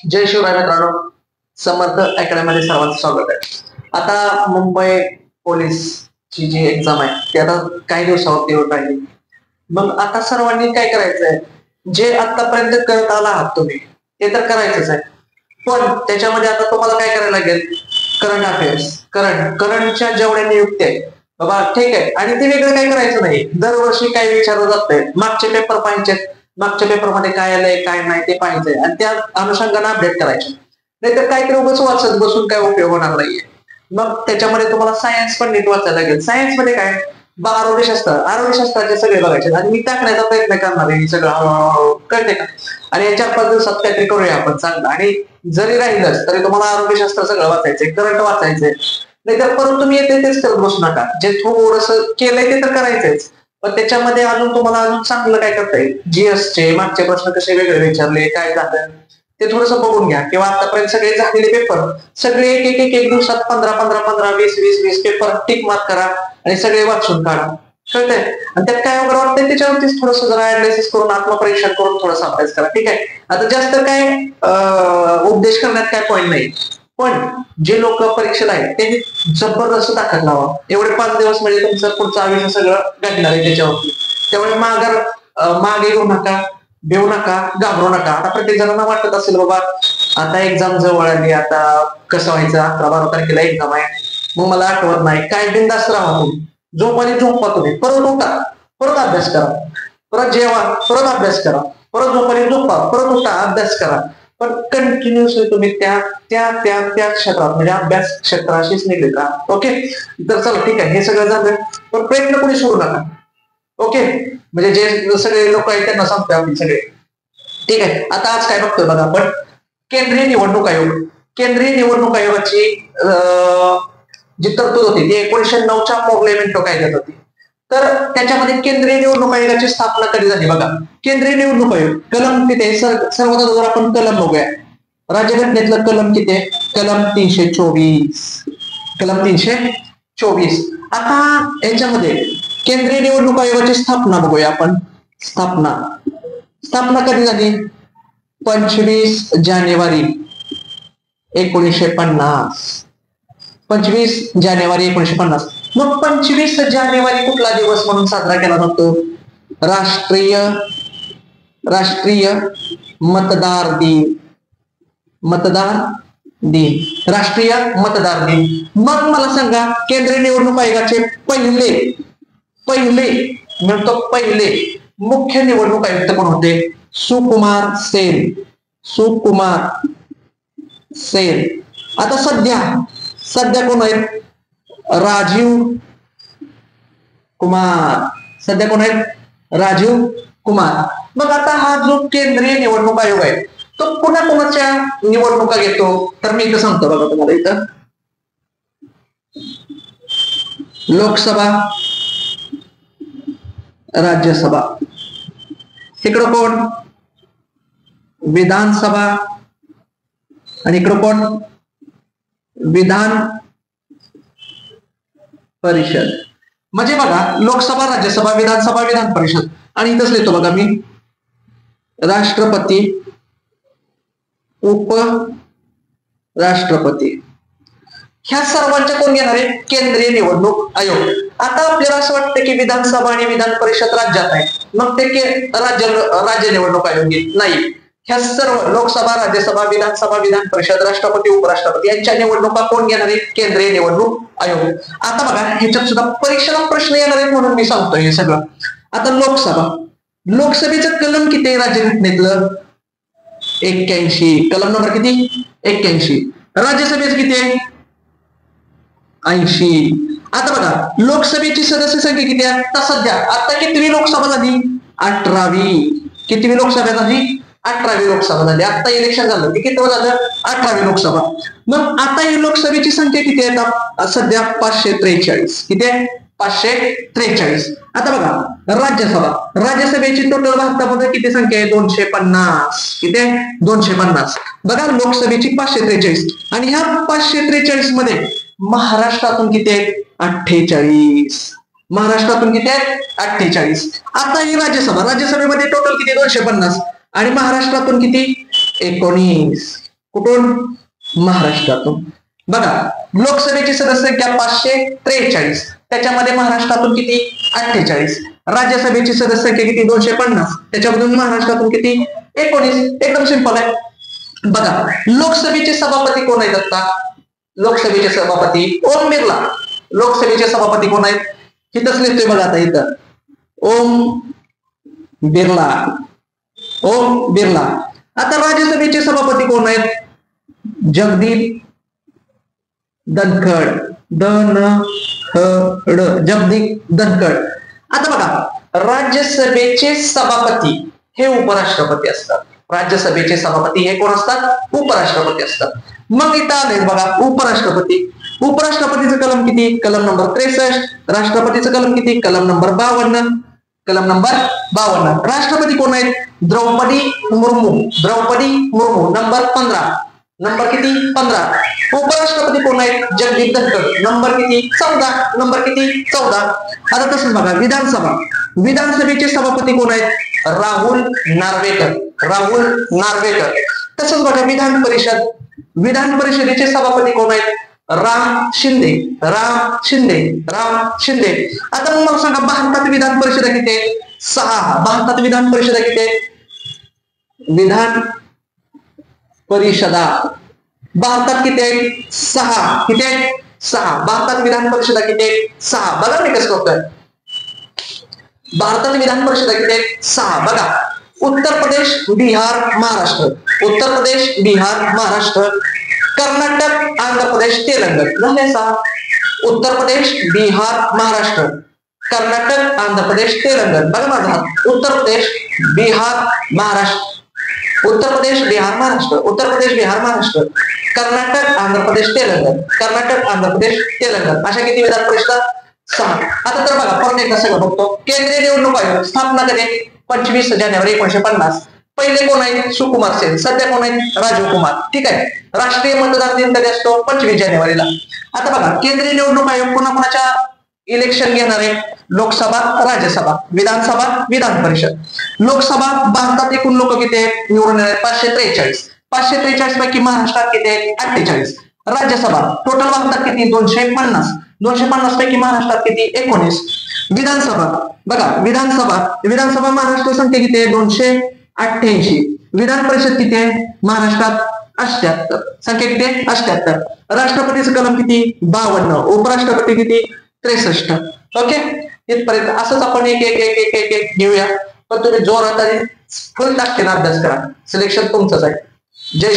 जय शिवराय मित्रांनो, समर्थ अकॅडमीमध्ये सर्वांचं स्वागत आहे. आता मुंबई पोलीसची जी एक्झाम आहे ती आता काही दिवसावरती होत राहिली. मग आता सर्वांनी काय करायचंय, जे आतापर्यंत करत आला आहात तुम्ही ते तर करायचंच आहे, पण त्याच्यामध्ये आता तुम्हाला काय करायला लागेल, करंट अफेअर्स, करंटच्या जेवढ्या नियुक्त्या आहेत बाबा ठीक आहे, आणि ते वेगळं काय करायचं नाही. दरवर्षी काय विचारलं जातंय, मागचे पेपर पाहिजे, मागच्या पेपरमध्ये काय आलंय काय नाही ते पाहिजे आणि त्या अनुषंगाने अपडेट करायचे. नाहीतर काहीतरी उगाच वाचत बसून काय उपयोग होणार नाहीये. मग त्याच्यामध्ये तुम्हाला सायन्स पण नीट वाचायला लागेल. सायन्स मध्ये काय, आरोग्यशास्त्राचे सगळे बघायचे आणि मी टाकण्याचा प्रयत्न करणार आहे सगळं हळूहळू, कळते का. आणि या 4-5 दिवसात काहीतरी करूया आपण चांगलं. आणि जरी राहिलंच तरी तुम्हाला आरोग्यशास्त्र सगळं वाचायचंय, करंट वाचायचंय. नाहीतर परत तुम्ही येते तेच करत बसू नका. जे थोडस केलंय ते तर करायचंच, पण त्याच्यामध्ये अजून तुम्हाला अजून चांगलं काय करता येईल. जीएसचे मागचे प्रश्न कसे वेगळे विचारले, काय झालं ते थोडंसं बघून घ्या. किंवा आतापर्यंत सगळे झालेले पेपर सगळे एक दिवसात 15 20 पेपर टिक मार्क करा आणि सगळे वाचून काढा. कळतंय. आणि त्यात काय वगैरे वाटतंय त्याच्यावरतीच थोडंसं जरा अनालिसिस करून आत्मपरीक्षण करून थोडासा अभ्यास करा. ठीक आहे. आता जास्त काय उपदेश करण्यात काय पॉईंट नाही, पण जे लोक परीक्षेला आहेत त्यांनी जबरदस्त ताकद लावा. एवढे 5 दिवस म्हणजे तुमचं पुढचं आयुष्य सगळं घडणार आहे त्याच्यावरती. त्यामुळे मागे घेऊ नका, भेऊ नका, घाबरू नका. आता प्रत्येक जणांना वाटत असेल बाबा आता एक्झाम जवळ आली, आता कसं व्हायचं, 11-12 तारखेला एक्झाम आहे, मग मला आठवत नाही काय. बिंदास्त राहा तुम्ही, झोपाने झोपा तुम्ही, परत उठा, परत अभ्यास करा, परत जेवा, परत अभ्यास करा, परत झोपाने झोपा, परत उठा, अभ्यास करा. पण कंटिन्युअसली तुम्ही त्या त्या त्या त्या क्षेत्रात म्हणजे अभ्यास क्षेत्राशीच निगडीत राहा. ओके. तर चला ठीक आहे, हे सगळं झालं, पण प्रयत्न कोणी सोडू नका. ओके. म्हणजे जे सगळे लोक आहेत त्यांना सांगतोय आम्ही सगळे. ठीक आहे. आता आज काय बघतोय बघा आपण, केंद्रीय निवडणूक आयोग. केंद्रीय निवडणूक आयोगाची जी तरतूद होती ती 1909च्या पार्लिमेंट कायद्यात होती. तर त्याच्यामध्ये केंद्रीय निवडणूक आयोगाची स्थापना कधी झाली बघा. केंद्रीय निवडणूक आयोग कलम किती आहे, सर्वात अगोदर आपण कलम बघूया. राज्यघटनेतलं कलम किती आहे, कलम 324. कलम 324. आता याच्यामध्ये केंद्रीय निवडणूक आयोगाची स्थापना बघूया आपण. स्थापना कधी झाली, 25 जानेवारी 1950. 25 जानेवारी 1950. मग 25 जानेवारी कुठला दिवस म्हणून साजरा केला जातो, राष्ट्रीय मतदार दिन. राष्ट्रीय मतदार दिन. मग मला सांगा, केंद्रीय निवडणूक आयोगाचे पहिले मुख्य निवडणूक आयुक्त कोण होते, सुकुमार सेन. आता सध्या कोण आहेत, राजीव कुमार. मग आता हा जो केंद्रीय निवडणूक आयोग आहे तो कोणाच्या निवडणुका घेतो, तर मी इथं सांगतो बघा तुम्हाला. इथं लोकसभा, राज्यसभा. इकडं कोण, विधानसभा, आणि इकडं कोण, विधान परिषद. म्हणजे बघा, लोकसभा, राज्यसभा, विधानसभा, विधान परिषद. आणि इथंच लिहितो बघा मी, राष्ट्रपती, उपराष्ट्रपती. ह्या सर्वांच्या कोण घेणार आहे, केंद्रीय निवडणूक आयोग. आता आपल्याला असं वाटतं की विधानसभा आणि विधान परिषद राज्यात आहे, मग ते राज्य निवडणूक आयोग घेत नाही. ह्या सर्व लोकसभा, राज्यसभा, विधानसभा, विधान परिषद, राष्ट्रपती, उपराष्ट्रपती यांच्या निवडणुका कोण घेणार आहे, केंद्रीय निवडणूक आयोग. आता बघा, ह्याच्यात सुद्धा परीक्षेला प्रश्न येणार आहेत म्हणून मी सांगतोय हे सगळं. आता लोकसभेचं कलम किती आहे राज्यघटनेतलं, 81. कलम नंबर किती, 81. राज्यसभेचं किती आहे, 80. आता बघा, लोकसभेची सदस्य संख्या किती आहे आता सध्या, आता कितवी लोकसभा झाली, 18वी. कितवी लोकसभा झाली, 18वी लोकसभा झाली. आता इलेक्शन झालं की किती झालं, 18वी लोकसभा. मग आता ही लोकसभेची संख्या किती आहे सध्या, 543. किती आहे, 543. आता बघा, राज्यसभेची टोटल भारतामध्ये किती संख्या आहे, 250. किती आहे, 250. बघा, लोकसभेची 543. आणि ह्या 543 मध्ये महाराष्ट्रातून किती आहेत, 48. महाराष्ट्रातून किती आहेत, 48. आता ही राज्यसभेमध्ये टोटल किती, 250. आणि महाराष्ट्रातून किती, 19. कुठून? महाराष्ट्रातून. बघा, लोकसभेची सदस्य संख्या 543, त्याच्यामध्ये महाराष्ट्रातून किती? 48. राज्यसभेची सदस्य संख्या किती? 250, त्याच्यामधून महाराष्ट्रातून किती? 19. एकदम सिंपल आहे. बघा, लोकसभेचे सभापती कोण आहेत आता? लोकसभेचे सभापती ओम बिर्ला. लोकसभेचे सभापती कोण आहेत? इथंच लिहितोय बघा आता इथं, ओम बिर्ला. ओम बिर्ला. आता राज्यसभेचे सभापती कोण आहेत? जगदीप धनखड. जगदीप धनखड. आता बघा, राज्यसभेचे सभापती हे उपराष्ट्रपती असतात. राज्यसभेचे सभापती हे कोण असतात? उपराष्ट्रपती असतात. मग इथं आले बघा उपराष्ट्रपती. उपराष्ट्रपतीचं कलम किती? कलम नंबर 63. राष्ट्रपतीचं कलम किती? कलम नंबर 52. कलम नंबर 52. राष्ट्रपती कोण आहेत? द्रौपदी मुर्मू. द्रौपदी मुर्मू. नंबर 15. नंबर किती? 15. उपराष्ट्रपती कोण आहेत? जगदीप धनखड. नंबर किती? 14. नंबर किती? 14. आता तसंच बघा विधानसभा. विधानसभेचे सभापती कोण आहेत? राहुल नार्वेकर. राहुल नार्वेकर. तसंच बघा विधान परिषद. विधान परिषदेचे सभापती कोण आहेत? राम शिंदे. राम शिंदे. राम शिंदे. आता मग मला सांगा, भारतात विधान परिषद किती आहे? 6. भारतात विधान परिषद किती आहे? विधान परिषदा भारतात किती आहेत? 6. किती आहेत? 6. भारतात विधान परिषदा किती आहेत? 6. बघा मी कसं करतोय. भारतात विधान परिषदा किती आहेत? 6. बघा, उत्तर प्रदेश, बिहार, महाराष्ट्र. उत्तर प्रदेश, बिहार, महाराष्ट्र. कर्नाटक, आंध्र प्रदेश, तेलंगण. झाले 6. उत्तर प्रदेश, बिहार, महाराष्ट्र. कर्नाटक, आंध्र प्रदेश, तेलंगण. बघा माझा, उत्तर प्रदेश, बिहार, महाराष्ट्र. उत्तर प्रदेश, बिहार, महाराष्ट्र. उत्तर प्रदेश, बिहार, महाराष्ट्र. कर्नाटक, आंध्र प्रदेश, तेलंगण. कर्नाटक, आंध्र प्रदेश, तेलंगण. अशा किती विधान परिषदा? 6. आता तर बघा, परत एकदा सगळं बघतो. केंद्रीय निवडणूक आयोग स्थापना कधी? 25 जानेवारी 1950. पहिले कोण आहेत? सुकुमार सेन. सध्या कोण आहेत? राजीव कुमार. ठीक आहे. राष्ट्रीय मतदार दिन कधी असतो? 25 जानेवारीला. आता बघा, केंद्रीय निवडणूक आयोग कोणाकोणाच्या इलेक्शन घेणार आहे? लोकसभा, राज्यसभा, विधानसभा, विधान परिषद. लोकसभा, भारतात एकूण लोक किती आहेत? निवडून येणार 543. 543 पैकी महाराष्ट्रात किती आहेत? 48. राज्यसभा टोटल भारतात किती? 250. 250 पैकी महाराष्ट्रात किती? 19. विधानसभा बघा, विधानसभा महाराष्ट्र संख्या किती आहे? 288. विधान परिषद किती आहे? महाराष्ट्रात 78. संख्या किती आहे? 78. राष्ट्रपतीचं कलम किती? 52. उपराष्ट्रपती किती? 63. ओके, इथपर्यंत असंच आपण एक एक एक एक एक एक घेऊया. पण तुम्ही जोरात आणि फुल ताकदीने अभ्यास करा. सिलेक्शन तुमचंच आहे. जय